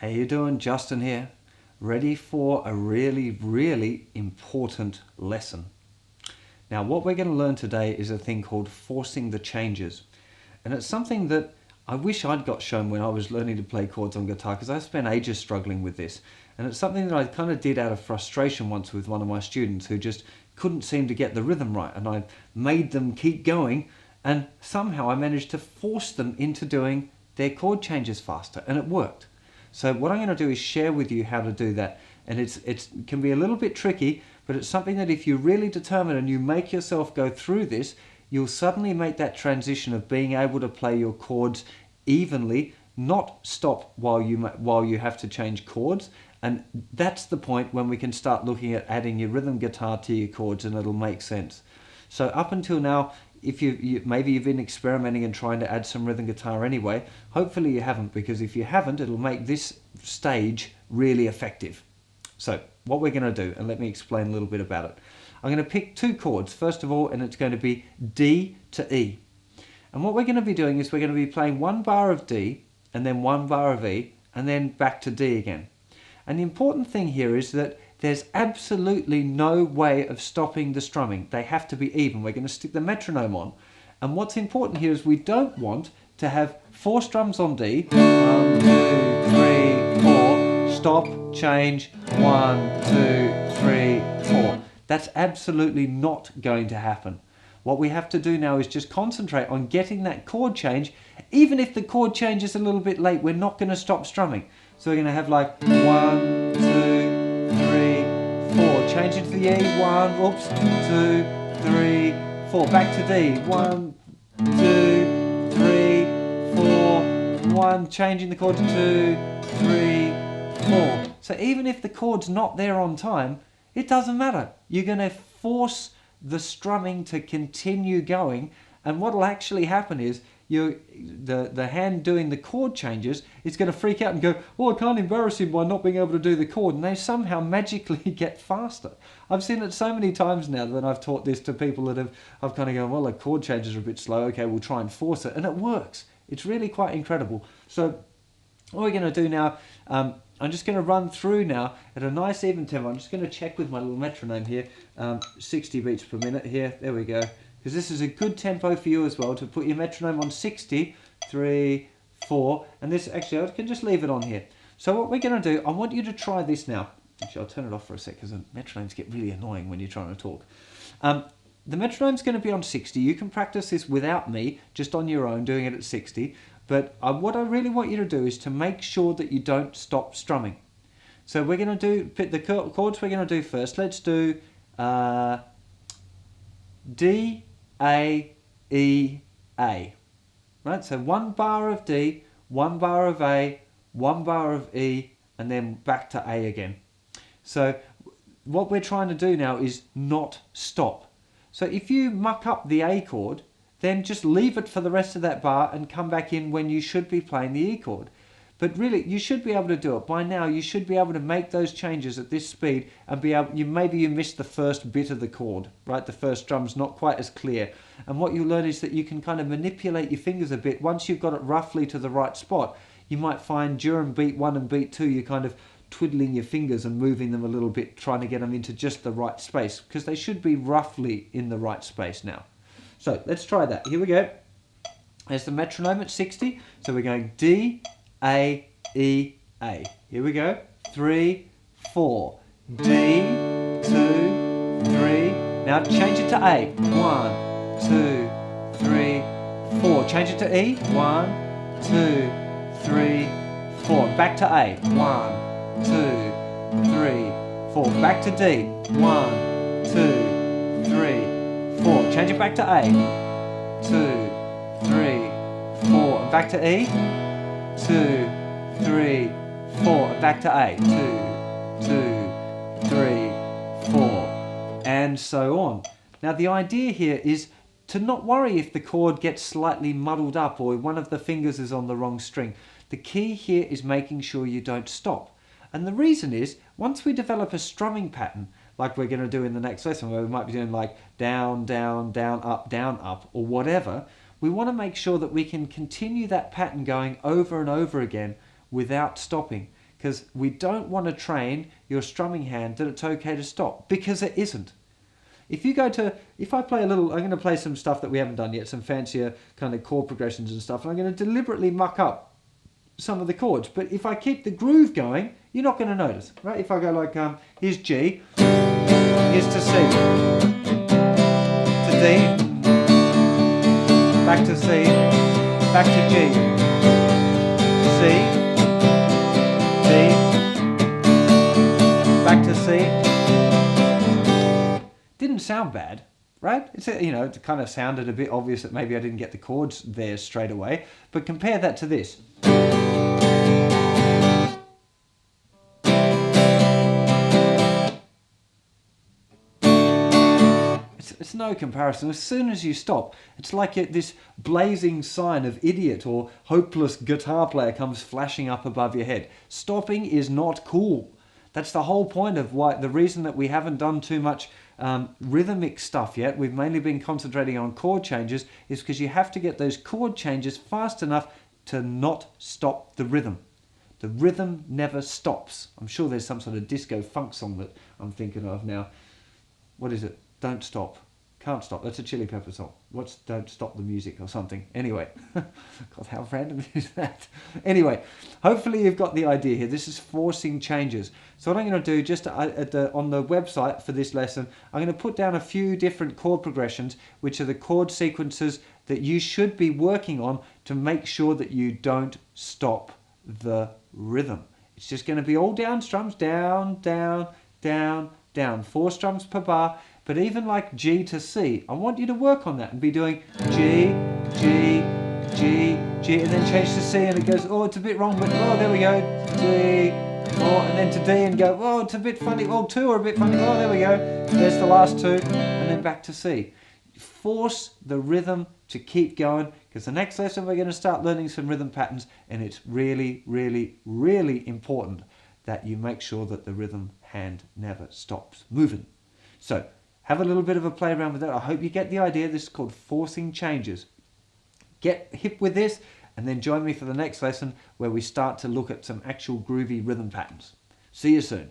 How you doing? Justin here, ready for a really important lesson. Now what we're going to learn today is a thing called forcing the changes, and it's something that I wish I'd got shown when I was learning to play chords on guitar, because I spent ages struggling with this, and it's something that I kind of did out of frustration once with one of my students who just couldn't seem to get the rhythm right, and I made them keep going, and somehow I managed to force them into doing their chord changes faster, and it worked. So what I'm going to do is share with you how to do that, and it can be a little bit tricky, but it's something that if you're really determined and you make yourself go through this, you'll suddenly make that transition of being able to play your chords evenly, not stop while you have to change chords. And that's the point when we can start looking at adding your rhythm guitar to your chords, and it'll make sense. So up until now, if maybe you've been experimenting and trying to add some rhythm guitar anyway, hopefully you haven't, because if you haven't, it'll make this stage really effective. So what we're going to do, and let me explain a little bit about it. I'm going to pick two chords first of all, and it's going to be D to E. And what we're going to be doing is we're going to be playing one bar of D and then one bar of E and then back to D again. And the important thing here is that there's absolutely no way of stopping the strumming. They have to be even. We're going to stick the metronome on. And what's important here is we don't want to have 4 strums on D. 1, 2, 3, 4. Stop, change, 1, 2, 3, 4. That's absolutely not going to happen. What we have to do now is just concentrate on getting that chord change. Even if the chord change is a little bit late, we're not going to stop strumming. So we're going to have like 1, 2, 3, 4. Change into the E. 1, oops, 2, 3, 4. Back to D. 1, 2, 3, 4. 1. Changing the chord to 2, 3, 4. So even if the chord's not there on time, it doesn't matter. You're going to force the strumming to continue going, and what will actually happen is the hand doing the chord changes is going to freak out and go, oh, I can't embarrass him by not being able to do the chord, and they somehow magically get faster. I've seen it so many times now when I've taught this to people that I've kind of gone, well, the chord changes are a bit slow, okay, we'll try and force it, and it works. It's really quite incredible. So what we're going to do now, I'm just going to run through now at a nice even tempo. I'm just going to check with my little metronome here, 60 beats per minute here, there we go. Because this is a good tempo for you as well, to put your metronome on 60, 3, 4, and this, actually I can just leave it on here. So what we're going to do, I want you to try this now. Actually I'll turn it off for a sec, because the metronomes get really annoying when you're trying to talk. The metronome's going to be on 60. You can practice this without me, just on your own, doing it at 60. But what I really want you to do is to make sure that you don't stop strumming. So we're going to do, the chords we're going to do first. Let's do D, A, E, A. Right, so 1 bar of D, 1 bar of A, 1 bar of E, and then back to A again. So what we're trying to do now is not stop. So if you muck up the A chord, then just leave it for the rest of that bar and come back in when you should be playing the E chord. But really, you should be able to do it. By now, you should be able to make those changes at this speed and be able, maybe you missed the first bit of the chord, right? The first drum's not quite as clear. And what you'll learn is that you can kind of manipulate your fingers a bit. Once you've got it roughly to the right spot, you might find during beat 1 and beat 2, you're kind of twiddling your fingers and moving them a little bit, trying to get them into just the right space, because they should be roughly in the right space now. So let's try that. Here we go. There's the metronome at 60. So we're going D, A, E, A. Here we go. 3, 4. D, 2, 3. Now change it to A. 1, 2, 3, 4. Change it to E. 1, 2, 3, 4. Back to A. 1, 2, 3, 4. Back to D. 1, 2, 3, 4. Change it back to A. 2, 3, 4. And back to E. 2, 3, 4. And back to A. 2, 3, 4. And so on. Now the idea here is to not worry if the chord gets slightly muddled up or one of the fingers is on the wrong string. The key here is making sure you don't stop. And the reason is, once we develop a strumming pattern, like we're going to do in the next lesson, where we might be doing like down, down, down, up, or whatever, we want to make sure that we can continue that pattern going over and over again without stopping. because we don't want to train your strumming hand that it's okay to stop, because it isn't. If I play I'm going to play some stuff that we haven't done yet, some fancier kind of chord progressions and stuff, and I'm going to deliberately muck up some of the chords. But if I keep the groove going, you're not going to notice, right? If I go like, here's G, here's to C, to D, back to C, back to G, C, D, back to C. Didn't sound bad, right? It kind of sounded a bit obvious that maybe I didn't get the chords there straight away, but compare that to this. It's no comparison. As soon as you stop, it's like this blazing sign of idiot or hopeless guitar player comes flashing up above your head. Stopping is not cool. That's the whole point of the reason that we haven't done too much rhythmic stuff yet. We've mainly been concentrating on chord changes, is because you have to get those chord changes fast enough to not stop the rhythm. The rhythm never stops. I'm sure there's some sort of disco funk song that I'm thinking of now. What is it? Don't Stop. Can't Stop. That's a Chili Pepper song. What's Don't Stop the Music or something? Anyway, God, how random is that? Anyway, hopefully you've got the idea here. This is forcing changes. So what I'm going to do, just on the website for this lesson, I'm going to put down a few different chord progressions, which are the chord sequences that you should be working on to make sure that you don't stop the rhythm. It's just going to be all down strums, down, down, down, down, 4 strums per bar. But even like G to C, I want you to work on that and be doing G, G, G, G, and then change to C, and it goes, oh, it's a bit wrong, but oh, there we go, D, oh, and then to D, and go, oh, it's a bit funny, oh, 2 are a bit funny, oh, there we go, there's the last 2, and then back to C. Force the rhythm to keep going, because the next lesson we're going to start learning some rhythm patterns, and it's really, really, really important that you make sure that the rhythm hand never stops moving. So, have a little bit of a play around with that. I hope you get the idea. This is called forcing changes. Get hip with this, and then join me for the next lesson where we start to look at some actual groovy rhythm patterns. See you soon.